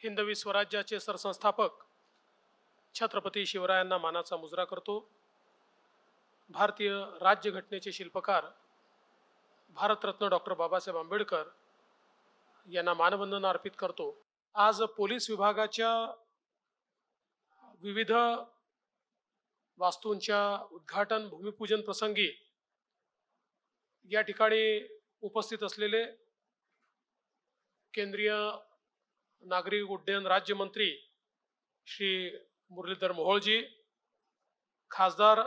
हिंदवी स्वराज्याचे सरसंस्थापक छत्रपती शिवरायांना मानाचा मुजरा करतो। भारतीय राज्यघटनेचे शिल्पकार भारतरत्न डॉक्टर बाबासाहेब आंबेडकर यांना मानवंदना अर्पित करतो। आज पोलीस विभागाच्या विविध वास्तूंच्या उद्घाटन भूमिपूजन प्रसंगी या ठिकाणी उपस्थित असलेले केंद्रीय नागरिक उड्डयन राज्यमंत्री श्री मुरलीधर मोहोळजी, खासदार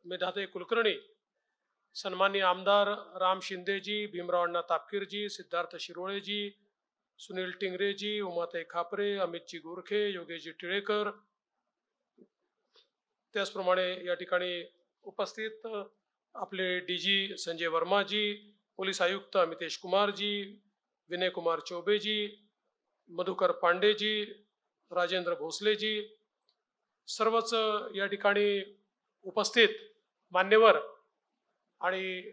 मेधाताई कुलकर्णी, सन्माननीय आमदार राम शिंदेजी, भीमराव तापकीरजी, सिद्धार्थ शिरोळेजी, सुनील टिंगरेजी, उमाताई खापरे, अमितजी गोरखे, योगेशजी टिळेकर, त्याचप्रमाणे या ठिकाणी उपस्थित आपले डीजी संजय वर्माजी, पोलीस आयुक्त अमितेश कुमारजी, विनय कुमार चौबेजी, मधुकर पांडेजी, राजेंद्र भोसलेजी, सर्वच या ठिकाणी उपस्थित मान्यवर आणि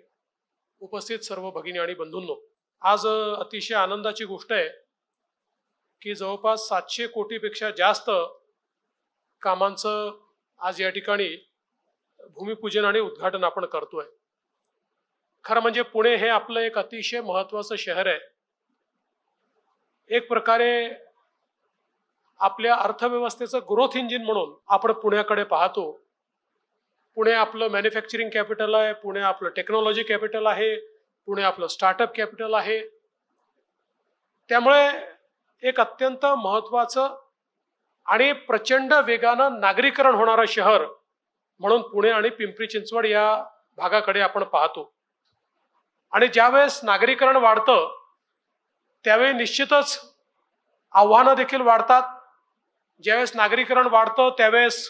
उपस्थित सर्व भगिनी आणि बंधूंनो, आज अतिशय आनंदाची गोष्ट आहे की जवळपास 700 कोटीपेक्षा जास्त कामांचं आज या ठिकाणी भूमिपूजन आणि उद्घाटन आपण करतोय। खरं म्हणजे पुणे हे आपलं एक अतिशय महत्त्वाचं शहर आहे। एक प्रकारे आपल्या अर्थव्यवस्थेचं ग्रोथ इंजिन म्हणून आपण पुण्याकडे पाहतो। पुणे आपलं मॅन्युफॅक्चरिंग कॅपिटल आहे, पुणे आपलं टेक्नॉलॉजी कॅपिटल आहे, पुणे आपलं स्टार्टअप कॅपिटल आहे। त्यामुळे एक अत्यंत महत्त्वाचं आणि प्रचंड वेगानं नागरीकरण होणारं शहर म्हणून पुणे आणि पिंपरी चिंचवड या भागाकडे आपण पाहतो। आणि ज्यावेळेस नागरीकरण वाढतं त्यावेळी निश्चितच आव्हानं देखील वाढतात। ज्यावेळेस नागरीकरण वाढतं त्यावेळेस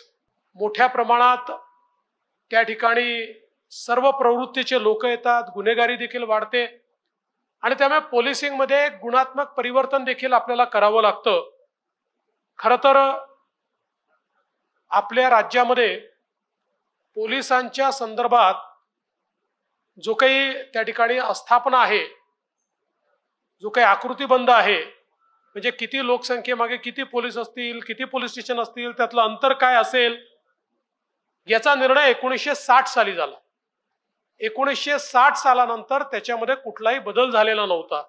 मोठ्या प्रमाणात त्या ठिकाणी सर्व प्रवृत्तीचे लोक येतात, गुन्हेगारी देखील वाढते आणि त्यामुळे पोलिसिंगमध्ये गुणात्मक परिवर्तन देखील आपल्याला करावं लागतं। खरं तर आपल्या राज्यामध्ये पोलिसांच्या संदर्भात जो काही त्या ठिकाणी आस्थापना आहे, जो काही आकृतीबंध आहे, म्हणजे किती लोकसंख्येमागे किती पोलीस असतील, किती पोलीस स्टेशन असतील, त्यातलं अंतर काय असेल, याचा निर्णय 1960 साली झाला। 1960 सालानंतर त्याच्यामध्ये कुठलाही बदल झालेला नव्हता।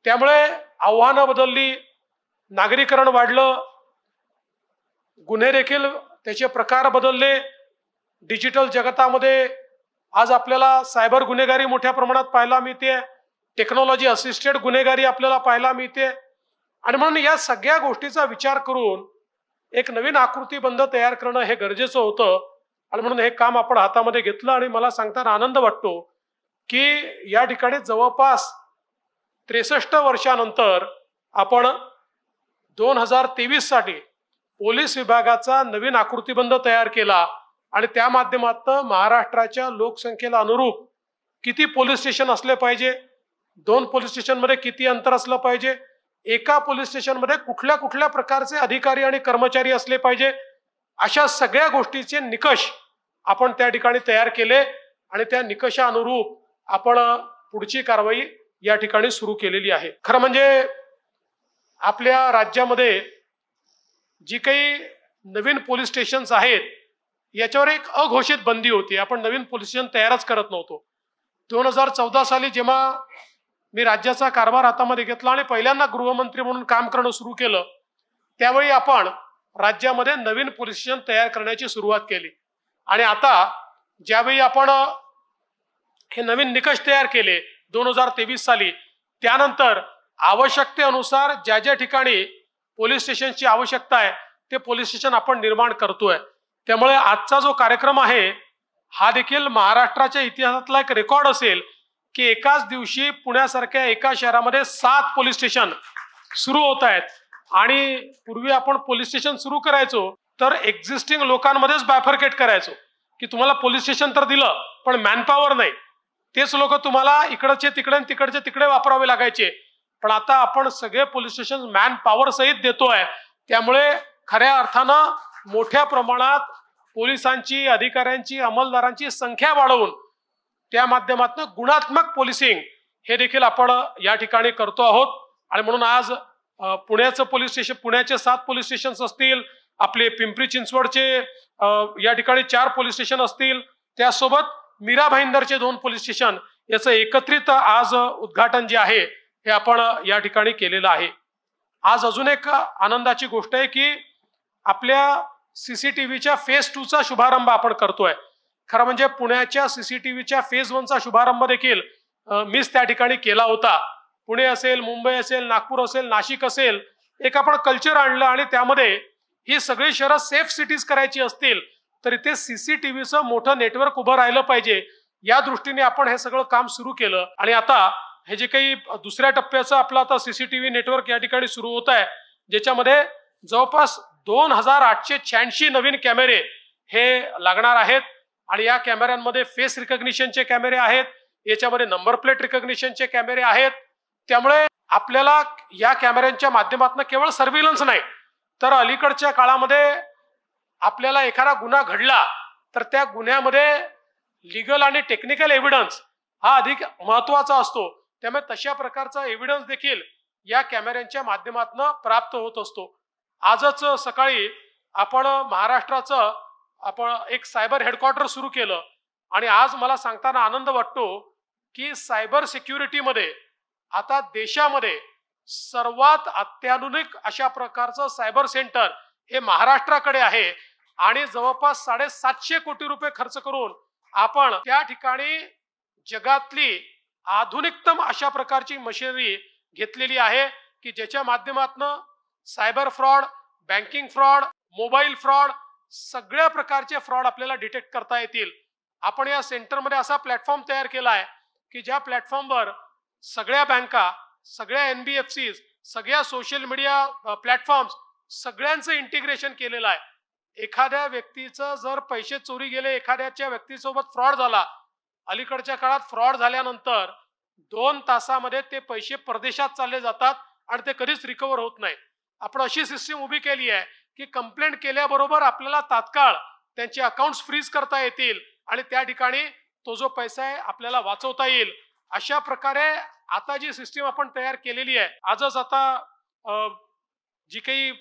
त्यामुळे आव्हानं बदलली, नागरीकरण वाढलं, गुन्हे देखील त्याचे प्रकार बदलले। डिजिटल जगतामध्ये आज आपल्याला सायबर गुन्हेगारी मोठ्या प्रमाणात पाहायला मिळते, टेक्नॉलॉजी असिस्टेड गुन्हेगारी आपल्याला पाहायला मिळते आणि म्हणून या सगळ्या गोष्टीचा विचार करून एक नवीन आकृतीबंध तयार करणं हे गरजेचं होतं आणि म्हणून हे काम आपण हातामध्ये घेतलं। आणि मला सांगताना आनंद वाटतो की या ठिकाणी जवळपास 63 वर्षानंतर आपण 2023 साठी पोलीस विभागाचा नवीन आकृतीबंध तयार केला आणि त्या माध्यमातून महाराष्ट्राच्या लोकसंख्येला अनुरूप किती पोलीस स्टेशन असले पाहिजे, 2 पोलीस स्टेशनमध्ये किती अंतर असलं पाहिजे, एका पोलीस स्टेशनमध्ये कुठल्या कुठल्या प्रकारचे अधिकारी आणि कर्मचारी असले पाहिजे, अशा सगळ्या गोष्टीचे निकष आपण त्या ठिकाणी तयार केले आणि त्या निकषानुरूप आपण पुढची कारवाई या ठिकाणी सुरू केलेली आहे। खरं म्हणजे आपल्या राज्यामध्ये जी काही नवीन पोलीस स्टेशन्स आहेत याच्यावर एक अघोषित बंदी होती। आपण नवीन पोलीस स्टेशन तयारच करत नव्हतो। 2014 साली जेव्हा मी राज्याचा कारभार हातामध्ये घेतला आणि पहिल्यांदा गृहमंत्री म्हणून काम करणं सुरू केलं त्यावेळी आपण राज्यामध्ये नवीन पोलीस स्टेशन तयार करण्याची सुरुवात केली आणि आता ज्यावेळी आपण हे नवीन निकष तयार केले 2023 साली, त्यानंतर आवश्यकतेनुसार ज्या ज्या ठिकाणी पोलीस स्टेशनची आवश्यकता आहे ते पोलीस स्टेशन आपण निर्माण करतोय। त्यामुळे आजचा जो कार्यक्रम आहे हा देखील महाराष्ट्राच्या इतिहासातला एक रेकॉर्ड असेल की एकाच दिवशी पुण्यासारख्या एका शहरामध्ये 7 पोलीस स्टेशन सुरू होत आहेत। आणि पूर्वी आपण पोलीस स्टेशन सुरू करायचो तर एक्झिस्टिंग लोकांमध्येच बायफर्केट करायचो की तुम्हाला पोलीस स्टेशन तर दिलं पण मॅनपॉवर नाही, तेच लोक तुम्हाला इकडचे तिकडे आणि तिकडचे तिकडे वापरावे लागायचे। पण आता आपण सगळे पोलीस स्टेशन मॅन पॉवर सहित देतोय। त्यामुळे खऱ्या अर्थानं मोठ्या प्रमाणात पोलिसांची, अधिकाऱ्यांची, अंमलदारांची संख्या वाढवून त्या माध्यमातून गुणात्मक पोलिसिंग हे देखील आपण या ठिकाणी करतो आहोत। आणि म्हणून आज पुण्याचं पोलीस स्टेशन, पुण्याचे 7 पोलीस स्टेशन असतील, आपले पिंपरी चिंचवडचे या ठिकाणी 4 पोलीस स्टेशन असतील, त्यासोबत मीरा भाईंदरचे 2 पोलीस स्टेशन, याचं एकत्रित आज उद्घाटन जे आहे हे आपण या ठिकाणी केलेलं आहे. आज अजून एक आनंदाची गोष्ट आहे की आपल्या सीसीटीव्हीच्या फेज 2 चा शुभारंभ आपण करतोय. खरं म्हणजे पुण्याच्या सीसीटीव्हीच्या फेज 1 चा शुभारंभ देखील मीच त्या ठिकाणी केला होता. पुणे असेल, मुंबई असेल, नागपूर असेल, नाशिक असेल, एक आपण कल्चर आणलं आणि त्यामध्ये ही सगळी शहरं सेफ सिटीज करायची असतील तर इथे सीसीटीव्हीचं मोठं नेटवर्क उभं राहिलं पाहिजे, या दृष्टीने आपण हे सगळं काम सुरू केलं. आणि आता हे जे काही दुसऱ्या टप्प्याचं आपलं आता सीसीटीव्ही नेटवर्क या ठिकाणी सुरू होत आहे, ज्याच्यामध्ये जवळपास 2886 नवीन कॅमेरे हे लागणार आहेत. आणि या कॅमेऱ्यांमध्ये फेस रिकग्निशनचे कॅमेरे आहेत, याच्यामध्ये नंबर प्लेट रिकग्निशनचे कॅमेरे आहेत. त्यामुळे आपल्याला या कॅमेऱ्यांच्या माध्यमातून केवळ सर्व्हिलन्स नाही, तर अलीकडच्या काळामध्ये आपल्याला एखादा गुन्हा घडला तर त्या गुन्ह्यामध्ये लीगल आणि टेक्निकल एव्हिडन्स हा अधिक महत्वाचा असतो. त्यामुळे तशा प्रकारचा एव्हिडन्स देखील या कॅमेऱ्यांच्या माध्यमातून प्राप्त होत असतो. आजच सकाळी आपण महाराष्ट्राचं एक सायबर हेडक्वार्टर सुरू केलं आणि आज मला सांगताना आनंद वाटतो की सायबर सिक्युरिटीमध्ये आता देशामध्ये सर्वात अत्याधुनिक अशा प्रकारचं सायबर सेंटर हे महाराष्ट्राकडे आहे. आणि जवळपास 750 कोटी रुपये खर्च करून आपण त्या ठिकाणी जगातली आधुनिकतम अशा प्रकारची मशिनरी घेतलेली आहे की ज्याच्या माध्यमातून cyber fraud, banking fraud, mobile fraud, सगळ्या प्रकारचे फ्रॉड आपल्याला डिटेक्ट करता येतील. आपण या सेंटरमध्ये असा प्लॅटफॉर्म तयार केला आहे की ज्या प्लॅटफॉर्मवर सगळ्या बँका, सगळ्या NBFCs, सगळ्या सोशल मीडिया प्लॅटफॉर्म्स सगळ्यांचं इंटिग्रेशन केलेलं आहे. एखाद्या व्यक्तीचं जर पैसे चोरी गेले, एखाद्याच्या व्यक्तीसोबत फ्रॉड झाला, अलीकडच्या काळात फ्रॉड झाल्यानंतर 2 तासामध्ये ते पैसे परदेशात चालले जातात आणि ते कधीच रिकव्हर होत नाही. आपण अशी सिस्टीम उभी केली आहे की कंप्लेंट केल्याबरोबर आपल्याला तात्काळ त्यांचे अकाउंट्स फ्रीज करता येतील आणि त्या ठिकाणी तो जो पैसा आहे आपल्याला वाचवता येईल. अशा प्रकारे आता जी सिस्टीम आपण तयार केलेली आहे. आजच आता जी काही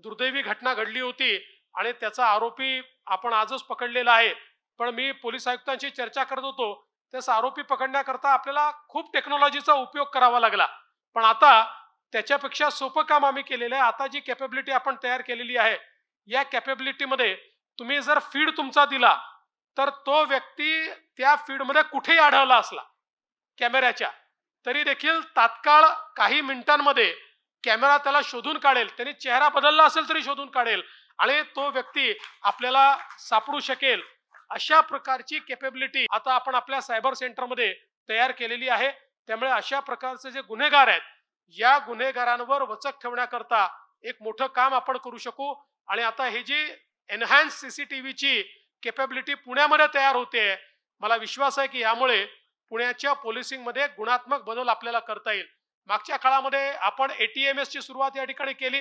दुर्दैवी घटना घडली होती आणि त्याचा आरोपी आपण आजच पकडलेला आहे, पण मी पोलीस आयुक्तांशी चर्चा करत होतो, त्याचा आरोपी पकडण्याकरता आपल्याला खूप टेक्नॉलॉजीचा उपयोग करावा लागला. पण आता त्याच्यापेक्षा सोपं काम आम्ही केलेलं आहे. आता जी कॅपेबिलिटी आपण तयार केलेली आहे, या कॅपेबिलिटीमध्ये तुम्ही जर फीड तुमचा दिला तर तो व्यक्ती त्या फीडमध्ये कुठेही आढळला असला कॅमेऱ्याच्या, तरी देखील तात्काळ काही मिनिटांमध्ये कॅमेरा त्याला शोधून काढेल. त्यांनी चेहरा बदलला असेल तरी शोधून काढेल आणि तो व्यक्ती आपल्याला सापडू शकेल. अशा प्रकारची कॅपेबिलिटी आता आपण आपल्या सायबर सेंटरमध्ये तयार केलेली आहे. त्यामुळे अशा प्रकारचे जे गुन्हेगार आहेत, या गुन्हेगारांवर वचक ठेवण्याकरता एक मोठं काम आपण करू शकू. आणि आता ही जी एनहान्स सीसीटीव्हीची कॅपेबिलिटी पुण्यामध्ये तयार होते, मला विश्वास आहे की यामुळे पुण्याच्या पोलिसिंगमध्ये गुणात्मक बदल आपल्याला करता येईल. मागच्या काळामध्ये आपण ATMS ची सुरुवात या ठिकाणी केली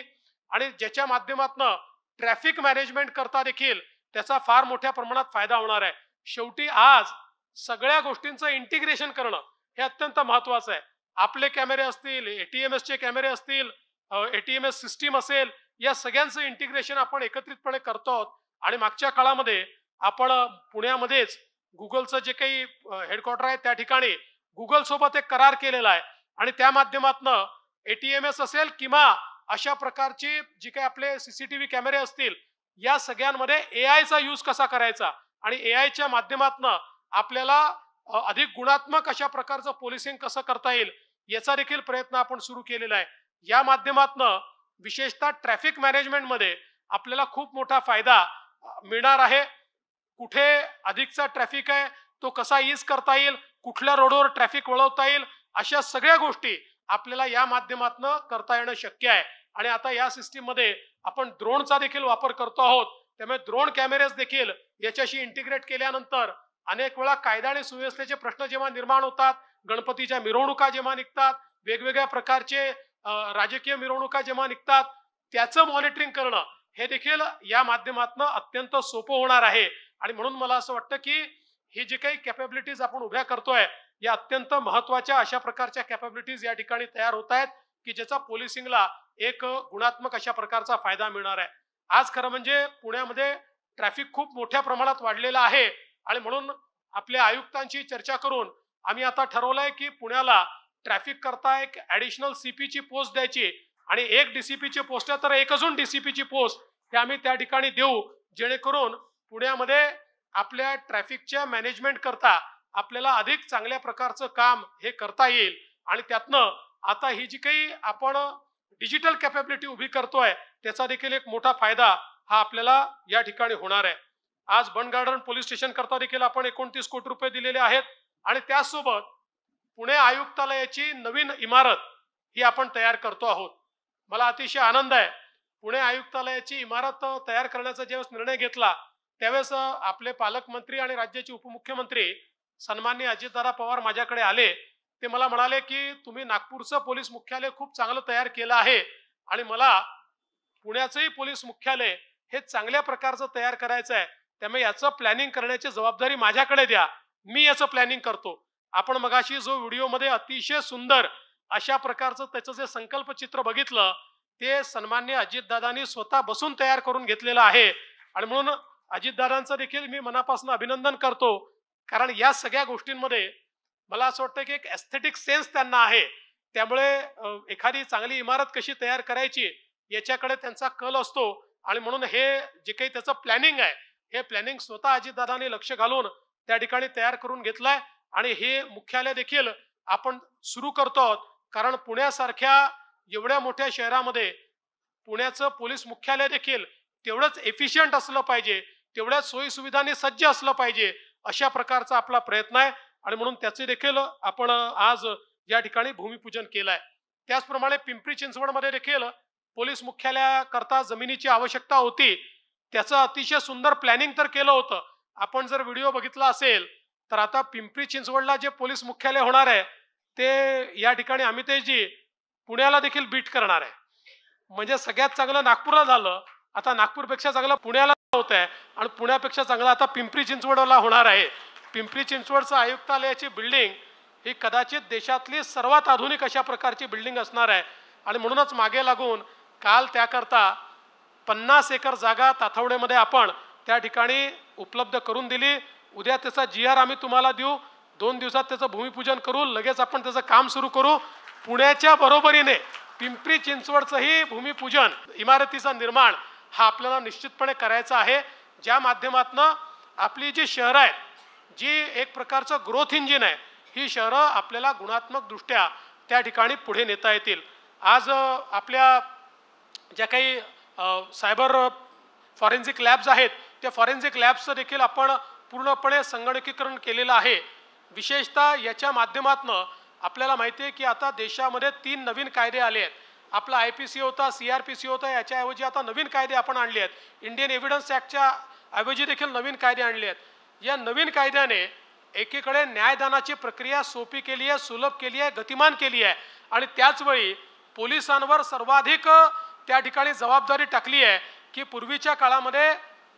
आणि ज्याच्या माध्यमातून ट्रॅफिक मॅनेजमेंट करता देखील त्याचा फार मोठ्या प्रमाणात फायदा होणार आहे. शेवटी आज सगळ्या गोष्टींचं इंटिग्रेशन करणं हे अत्यंत महत्वाचं आहे. आपले कॅमेरे असतील, ATMS चे कॅमेरे असतील, ATMS सिस्टीम असेल, या सगळ्यांचं इंटिग्रेशन आपण एकत्रितपणे करतो आहोत. आणि मागच्या काळामध्ये आपण पुण्यामध्येच गुगलचं जे काही हेडक्वार्टर आहे त्या ठिकाणी गुगल सोबत एक करार केलेला आहे आणि त्या माध्यमातून ATMS असेल किंवा अशा प्रकारची जी काही आपले सीसीटीव्ही कॅमेरे असतील, या सगळ्यांमध्ये AI चा यूज कसा करायचा आणि AI च्या माध्यमातून आपल्याला अधिक गुणात्मक अशा प्रकारचं पोलिसिंग कसं करता येईल याचा देखील प्रयत्न आपण सुरू केलेला आहे. या माध्यमातून विशेषतः ट्रॅफिक मॅनेजमेंट मध्ये आपल्याला खूप मोठा फायदा मिळणार आहे. कुठे अधिकचा ट्रॅफिक आहे तो कसा ईज करता येईल, कुठल्या रोडवर ट्रॅफिक वळवता येईल, अशा सगळ्या गोष्टी आपल्याला या माध्यमातून करता येणं शक्य आहे. आणि आता या सिस्टीम मध्ये आपण ड्रोनचा देखील वापर करतो आहोत. त्यामुळे ड्रोन कॅमेरेज देखील याच्याशी इंटिग्रेट केल्यानंतर अनेक वेळा कायदा आणि सुव्यवस्थेचे प्रश्न जेव्हा निर्माण होतात, गणपतीच्या मिरवणुका जेव्हा निघतात, वेगवेगळ्या प्रकारचे राजकीय मिरवणुका जेव्हा निघतात, त्याचं मॉनिटरिंग करणं हे देखील या माध्यमातून अत्यंत सोपं होणार आहे. आणि म्हणून मला असं वाटतं की ही जी काही कॅपेबिलिटीज आपण उभ्या करतोय, या अत्यंत महत्वाच्या अशा प्रकारच्या कॅपेबिलिटीज या ठिकाणी तयार होत आहेत की ज्याचा पोलिसिंगला एक गुणात्मक अशा प्रकारचा फायदा मिळणार आहे। आज खरं म्हणजे पुण्यामध्ये ट्रॅफिक खूप मोठ्या प्रमाणात वाढलेला आहे आणि म्हणून आपल्या आयुक्तांची चर्चा करून आम्ही आता ठरवलंय की पुण्याला ट्रॅफिक करता एक ॲडिशनल सीपीची पोस्ट द्यायची आणि एक डीसीपीची पोस्ट आहे तर एक अजून डीसीपीची पोस्ट हे आम्ही त्या ठिकाणी देऊ, जेणेकरून पुण्यामध्ये आपल्या ट्रॅफिकच्या मॅनेजमेंट करता आपल्याला अधिक चांगल्या प्रकारचं काम हे करता येईल आणि त्यातनं आता ही जी काही आपण डिजिटल कॅपॅबिलिटी उभी करतोय त्याचा देखील एक मोठा फायदा हा आपल्याला या ठिकाणी होणार आहे। आज बंड गार्डन पोलीस स्टेशन करता देखील आपण 29 कोटी रुपये दिलेले आहेत आणि त्यासोबत पुणे आयुक्तालयाची नवीन इमारत ही आपण तयार करतो आहोत। मला अतिशय आनंद आहे, पुणे आयुक्तालयाची इमारत तयार करण्याचा ज्यावेळेस निर्णय घेतला त्यावेळेस आपले पालकमंत्री आणि राज्याचे उपमुख्यमंत्री सन्माननीय अजितदादा पवार माझ्याकडे आले। ते मला म्हणाले की तुम्ही नागपूरचं पोलीस मुख्यालय खूप चांगलं तयार केलं आहे आणि मला पुण्याचंही पोलीस मुख्यालय हे चांगल्या प्रकारचं तयार करायचं आहे, त्यामुळे याचं प्लॅनिंग करण्याची जबाबदारी माझ्याकडे द्या, मी याचं प्लॅनिंग करतो। आपण मगाशी जो व्हिडिओमध्ये अतिशय सुंदर अशा प्रकारचं त्याचं जे संकल्पचित्र बघितलं ते सन्माननीय अजितदादांनी स्वतः बसून तयार करून घेतलेलं आहे आणि म्हणून अजितदादांचं देखील मी मनापासून अभिनंदन करतो, कारण या सगळ्या गोष्टींमध्ये मला असं वाटतं की एक एस्थेटिक सेन्स त्यांना आहे, त्यामुळे एखादी चांगली इमारत कशी तयार करायची याच्याकडे त्यांचा कल असतो आणि म्हणून हे जे काही त्याचं प्लॅनिंग आहे हे प्लॅनिंग स्वतः अजितदादांनी लक्ष घालून त्या ठिकाणी तयार करून घेतलंय आणि हे मुख्यालय देखील आपण सुरू करतो आहोत, कारण पुण्यासारख्या एवढ्या मोठ्या शहरामध्ये पुण्याचं पोलीस मुख्यालय देखील तेवढंच एफिशियंट असलं पाहिजे, तेवढ्याच सोयी सुविधांनी सज्ज असलं पाहिजे अशा प्रकारचा आपला प्रयत्न आहे आणि म्हणून त्याचे देखील आपण आज या ठिकाणी भूमिपूजन केलंय। त्याचप्रमाणे पिंपरी चिंचवडमध्ये देखील पोलीस मुख्यालयाकरता जमिनीची आवश्यकता होती, त्याचं अतिशय सुंदर प्लॅनिंग तर केलं होतं। आपण जर व्हिडिओ बघितला असेल तर आता पिंपरी चिंचवडला जे पोलीस मुख्यालय होणार आहे ते या ठिकाणी अमितेशजी पुण्याला देखील बीट करणार आहे, म्हणजे सगळ्यात चांगलं नागपूरला झालं, आता नागपूरपेक्षा चांगलं पुण्याला होत आहे आणि पुण्यापेक्षा चांगलं आता पिंपरी चिंचवडला होणार आहे। पिंपरी चिंचवडचं आयुक्तालयाची बिल्डिंग ही कदाचित देशातली सर्वात आधुनिक अशा प्रकारची बिल्डिंग असणार आहे आणि म्हणूनच मागे लागून काल त्याकरता 50 एकर जागा ताथवडेमध्ये आपण त्या ठिकाणी उपलब्ध करून दिली। उद्या त्याचा GR आम्ही तुम्हाला देऊ, 2 दिवसात त्याचं भूमिपूजन करू, लगेच आपण त्याचं काम सुरू करू। पुण्याच्या बरोबरीने पिंपरी चिंचवडचंही भूमिपूजन इमारतीचं निर्माण हा आपल्याला निश्चितपणे करायचा आहे, ज्या माध्यमातून आपली जी शहरं आहेत, जी एक प्रकारचं ग्रोथ इंजिन आहे, ही शहरं आपल्याला गुणात्मक दृष्ट्या त्या ठिकाणी पुढे नेता येतील। आज आपल्या ज्या काही सायबर फॉरेन्सिक लॅब्स आहेत त्या फॉरेन्सिक लॅब्सचं देखील आपण पूर्णपणे संगणकीकरण केलेलं आहे। विशेषतः याच्या माध्यमातून आपल्याला माहिती आहे की आता देशामध्ये 3 नवीन कायदे आले आहेत। आपला IPC होता, CRPC होता, याच्याऐवजी आता नवीन कायदे आपण आणले आहेत। इंडियन एव्हिडन्स ॲक्टच्या ऐवजी देखील नवीन कायदे आणले आहेत। या नवीन कायद्याने एकीकडे न्यायदानाची प्रक्रिया सोपी केली आहे, सुलभ केली आहे, गतिमान केली आहे आणि त्याचवेळी पोलिसांवर सर्वाधिक त्या ठिकाणी जबाबदारी टाकली आहे की पूर्वीच्या काळामध्ये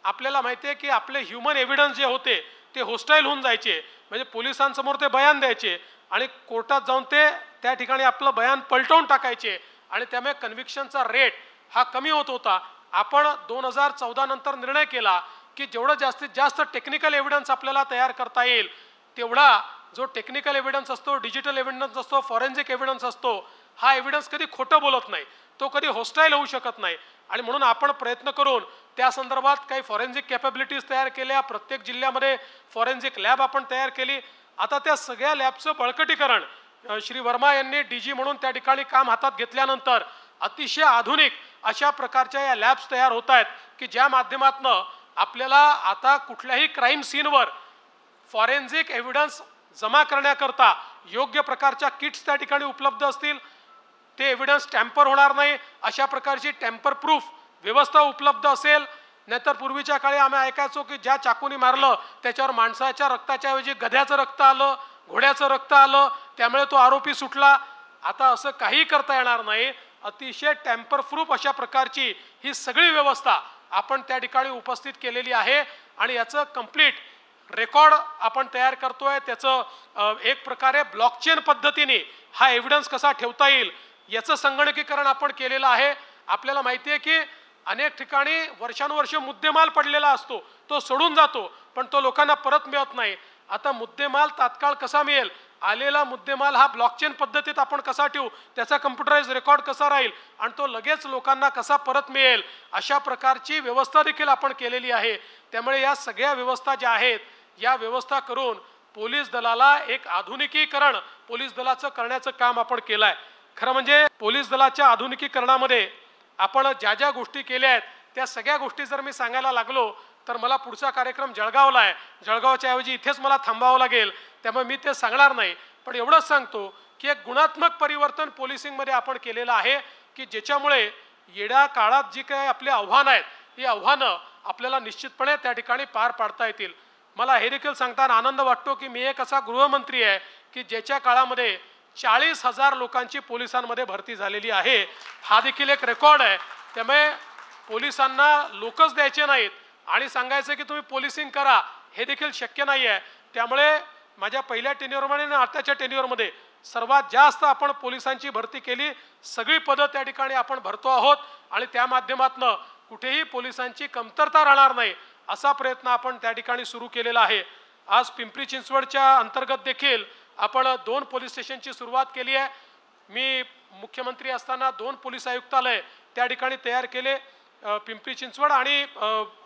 आपल्याला माहिती आहे की आपले ह्युमन एव्हिडन्स जे होते ते होस्टाईल होऊन जायचे, म्हणजे पोलिसांसमोर ते बयान द्यायचे आणि कोर्टात जाऊन ते त्या ठिकाणी आपलं बयान पलटवून टाकायचे आणि त्यामुळे कन्व्हिक्शनचा रेट हा कमी होत होता। आपण 2014 नंतर निर्णय केला की जेवढं जास्तीत जास्त टेक्निकल एव्हिडन्स आपल्याला तयार करता येईल तेवढा जो टेक्निकल एव्हिडन्स असतो, डिजिटल एव्हिडन्स असतो, फॉरेन्सिक एव्हिडन्स असतो, हा एव्हिडन्स कधी खोटं बोलत नाही, तो कधी होस्टाईल होऊ शकत नाही आणि म्हणून आपण प्रयत्न करून त्या संदर्भात काही फॉरेन्सिक कॅपॅबिलिटीज तयार केल्या, प्रत्येक जिल्ह्यामध्ये फॉरेन्सिक लॅब आपण तयार केली। आता त्या सगळ्या लॅबचं बळकटीकरण श्री वर्मा यांनी DG म्हणून त्या ठिकाणी काम हातात घेतल्यानंतर अतिशय आधुनिक अशा प्रकारच्या या लॅब्स तयार होत आहेत की ज्या माध्यमातून आपल्याला आता कुठल्याही क्राईम सीनवर फॉरेन्सिक एव्हिडन्स जमा करण्याकरता योग्य प्रकारच्या किट्स त्या ठिकाणी उपलब्ध असतील, ते एव्हिडन्स टॅम्पर होणार नाही अशा प्रकारची टॅम्पर प्रूफ व्यवस्था उपलब्ध असेल। नाहीतर पूर्वीच्या काळी आम्ही ऐकायचो की ज्या चाकूनी मारलं त्याच्यावर माणसाच्या रक्ताच्या ऐवजी गध्याचं रक्त आलं, घोड्याचं रक्त आलं, त्यामुळे तो आरोपी सुटला। आता असं काही करता येणार नाही, अतिशय टॅम्पर प्रूफ अशा प्रकारची ही सगळी व्यवस्था आपण त्या ठिकाणी उपस्थित केलेली आहे आणि याचं कंप्लीट रेकॉर्ड आपण तयार करतोय। त्याचं एक प्रकारे ब्लॉकचेन पद्धतीने हा एव्हिडन्स कसा ठेवता येईल याचं संगणकीकरण आपण केलेलं आहे। आपल्याला माहिती आहे की अनेक ठिकाणी वर्षानुवर्ष मुद्देमाल पडलेला असतो, तो सोडून जातो, पण तो लोकांना परत मिळत नाही। आता मुद्देमाल तात्काळ कसा मिळेल, आलेला मुद्देमाल हा ब्लॉकचेन पद्धतीत आपण कसा ठेवू, त्याचा कम्प्युटराइज रेकॉर्ड कसा राहील आणि तो लगेच लोकांना कसा परत मिळेल, अशा प्रकारची व्यवस्था देखील आपण केलेली आहे। त्यामुळे या सगळ्या व्यवस्था ज्या आहेत, या व्यवस्था करून पोलीस दलाला एक आधुनिकीकरण पोलीस दलाचं करण्याचं काम आपण केलं आहे। खरं म्हणजे पोलीस दलाच्या आधुनिकीकरणामध्ये आपण ज्या ज्या गोष्टी केल्या आहेत, त्या सगळ्या गोष्टी जर मी सांगायला लागलो तर मला पुढचा कार्यक्रम जळगावला आहे, जळगावच्या ऐवजी इथेच मला थांबावं लागेल, त्यामुळे मी ते सांगणार नाही। पण एवढंच सांगतो की एक गुणात्मक परिवर्तन पोलिसिंगमध्ये आपण केलेलं आहे की ज्याच्यामुळे येत्या काळात जी काही आपली आव्हानं आहेत, ही आव्हानं आपल्याला निश्चितपणे त्या ठिकाणी पार पाडता येतील। मला हे देखील सांगताना आनंद वाटतो की मी एक असा गृहमंत्री आहे की ज्याच्या काळामध्ये 40,000 लोकांची पोलिसांमध्ये भरती झालेली आहे। हा देखील एक रेकॉर्ड आहे। त्यामुळे पोलिसांना लोकच द्यायचे नाहीत आणि सांगायचं की तुम्ही पोलिसिंग करा, हे देखील शक्य नाही आहे। त्यामुळे माझ्या पहिल्या टेन्युअरमध्ये आणि आताच्या टेन्युअरमध्ये सर्वात जास्त आपण पोलिसांची भरती केली, सगळी पदं त्या ठिकाणी आपण भरतो आहोत आणि त्या माध्यमातून कुठेही पोलिसांची कमतरता राहणार नाही असा प्रयत्न आपण त्या ठिकाणी सुरू केलेला आहे। आज पिंपरी चिंचवडच्या अंतर्गत देखील आपण 2 पोलीस स्टेशनची सुरुवात केली आहे। मी मुख्यमंत्री असताना 2 पोलीस आयुक्तालय त्या ठिकाणी तयार केले, पिंपरी चिंचवड आणि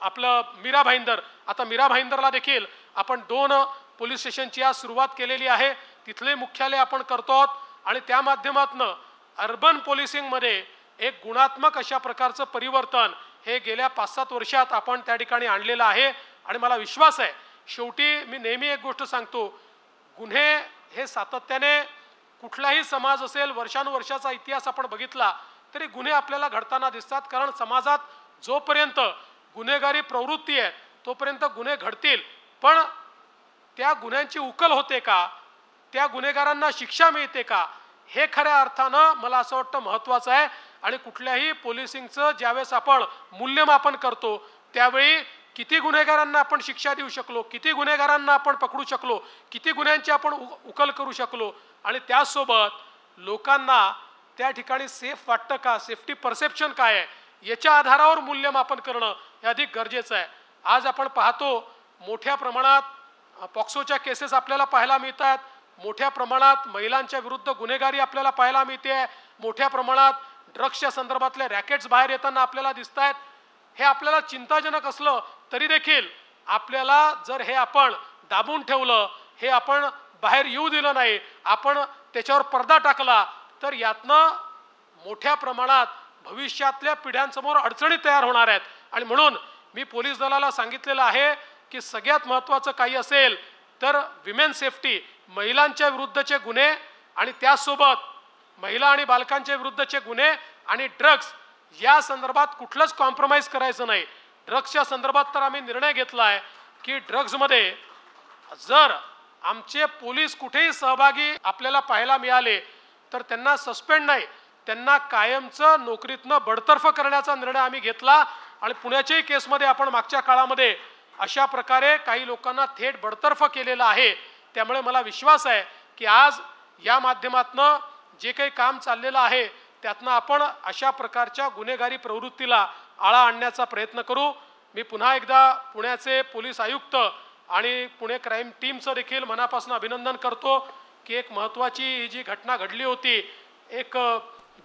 आपलं मीरा भाईंदर। आता मीरा भाईंदरला देखील आपण 2 पोलीस स्टेशनची आज सुरुवात केलेली आहे, तिथले मुख्यालय आपण करतो आहोत आणि त्या माध्यमातून अर्बन पोलिसिंगमध्ये एक गुणात्मक अशा प्रकारचं परिवर्तन हे गेल्या 5-7 वर्षात आपण त्या ठिकाणी आणलेलं आहे। आणि मला विश्वास आहे, शेवटी मी नेहमी एक गोष्ट सांगतो, गुन्हे हे सातत्याने कुठलाही समाज असेल, वर्षानुवर्षाचा इतिहास आपण बघितला तरी गुन्हे आपल्याला घडताना दिसतात, कारण समाजात जोपर्यंत गुन्हेगारी प्रवृत्ती आहे तोपर्यंत गुन्हे घडतील, पण त्या गुन्ह्यांची उकल होते का, त्या गुन्हेगारांना शिक्षा मिळते का, हे खऱ्या अर्थानं मला असं वाटतं महत्त्वाचं आहे। आणि कुठल्याही पोलिसिंगचं ज्यावेळेस आपण मूल्यमापन करतो त्यावेळी किती गुन्हेगारांना आपण शिक्षा देऊ शकलो, किती गुन्हेगारांना आपण पकडू शकलो, किती गुन्ह्यांची आपण उकल करू शकलो आणि त्यासोबत लोकांना त्या ठिकाणी सेफ वाटतं का, सेफ्टी परसेप्शन काय आहे, याच्या आधारावर मूल्यमापन करणं हे अधिक गरजेचं आहे। आज आपण पाहतो मोठ्या प्रमाणात पॉक्सोच्या केसेस आपल्याला पाहायला मिळतात, मोठ्या प्रमाणात महिलांच्या विरुद्ध गुन्हेगारी आपल्याला पाहायला मिळते, मोठ्या प्रमाणात ड्रग्सच्या संदर्भातले रॅकेट्स बाहेर येताना आपल्याला दिसत आहेत। हे आपल्याला चिंताजनक असलं तरी देखील आपल्याला जर हे आपण दाबून ठेवलं, हे आपण बाहेर येऊ दिलं नाही, आपण त्याच्यावर पडदा टाकला तर यातनं मोठ्या प्रमाणात भविष्यातल्या पिढ्यांसमोर अडचणी तयार होणार आहेत। आणि म्हणून मी पोलीस दलाला सांगितलेलं आहे की सगळ्यात महत्त्वाचं काही असेल तर विमेन सेफ्टी, महिलांच्या विरुद्धचे गुन्हे आणि त्यासोबत महिला आणि बालकांच्या विरुद्धचे गुन्हे आणि ड्रग्स या संदर्भात कुठलंच कॉम्प्रोमाइज करायचं नाही। ड्रग्सच्या संदर्भात तर आम्ही निर्णय घेतला आहे की ड्रग्समध्ये जर आमचे पोलीस कुठेही सहभागी आपल्याला पाहायला मिळाले तर त्यांना सस्पेंड नाही, त्यांना कायमचं नोकरीतनं बडतर्फ करण्याचा निर्णय आम्ही घेतला। आणि पुण्याच्याही केसमध्ये आपण मागच्या काळामध्ये अशा प्रकारे काही लोकांना थेट बडतर्फ केलेलं आहे। त्यामुळे मला विश्वास आहे की आज या माध्यमातनं जे काही काम चाललेलं आहे त्यातनं आपण अशा प्रकारच्या गुन्हेगारी प्रवृत्तीला आळा आणण्याचा प्रयत्न करू। मी पुन्हा एकदा पुण्याचे पोलीस आयुक्त आणि पुणे क्राईम टीमचं देखील मनापासून अभिनंदन करतो की एक महत्त्वाची जी घटना घडली होती, एक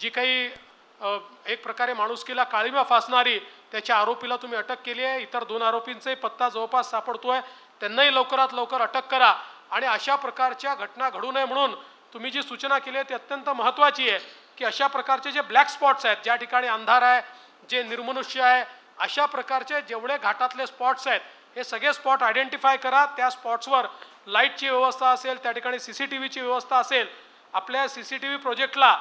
जी काही एक प्रकारे माणुसकीला काळिमा फासणारी त्याच्या आरोपीला तुम्ही अटक केली आहे, इतर 2 आरोपींचाही पत्ता जवळपास सापडतोय, त्यांनाही लवकरात लवकर अटक करा। आणि अशा प्रकारच्या घटना घडू नये म्हणून तुम्ही जी सूचना केली आहे ती अत्यंत महत्त्वाची आहे की अशा प्रकारचे जे ब्लॅक स्पॉट्स आहेत, ज्या ठिकाणी अंधार आहे, जे निर्मनुष्य आहे, अशा प्रकारचे जेवढे घाटातले स्पॉट्स आहेत हे सगळे स्पॉट आयडेंटिफाय करा। त्या स्पॉट्सवर लाईटची व्यवस्था असेल, त्या ठिकाणी CCTVची व्यवस्था असेल। आपल्या CCTV प्रोजेक्टला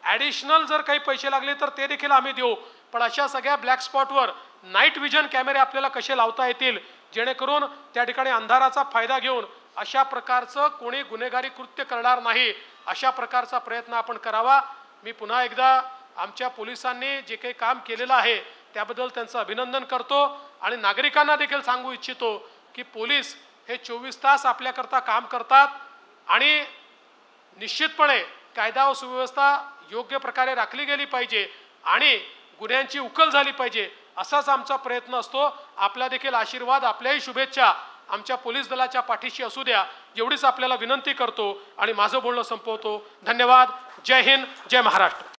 ॲडिशनल जर काही पैसे लागले तर ते देखील आम्ही देऊ, पण अशा सगळ्या ब्लॅक स्पॉटवर नाईट विजन कॅमेरे आपल्याला कसे लावता येतील जेणेकरून त्या ठिकाणी अंधाराचा फायदा घेऊन अशा प्रकारचं कोणी गुन्हेगारी कृत्य करणार नाही, अशा प्रकारचा प्रयत्न आपण करावा। मी पुन्हा एकदा आमच्या पोलिसांनी जे काही काम केलेलं आहे त्याबद्दल त्यांचं अभिनंदन करतो आणि नागरिकांना देखील सांगू इच्छितो की पोलीस हे 24 तास आपल्याकरता काम करतात आणि निश्चितपणे कायदा व सुव्यवस्था योग्य प्रकारे राखली गेली पाहिजे आणि गुन्ह्यांची उकल झाली पाहिजे, असाच आमचा प्रयत्न असतो. आपला देखील आशीर्वाद, आपल्याही शुभेच्छा आमच्या पोलीस दलाच्या पाठीशी असू द्या, एवढीच आपल्याला विनंती करतो आणि माझं बोलणं संपवतो. धन्यवाद. जय हिंद, जय महाराष्ट्र.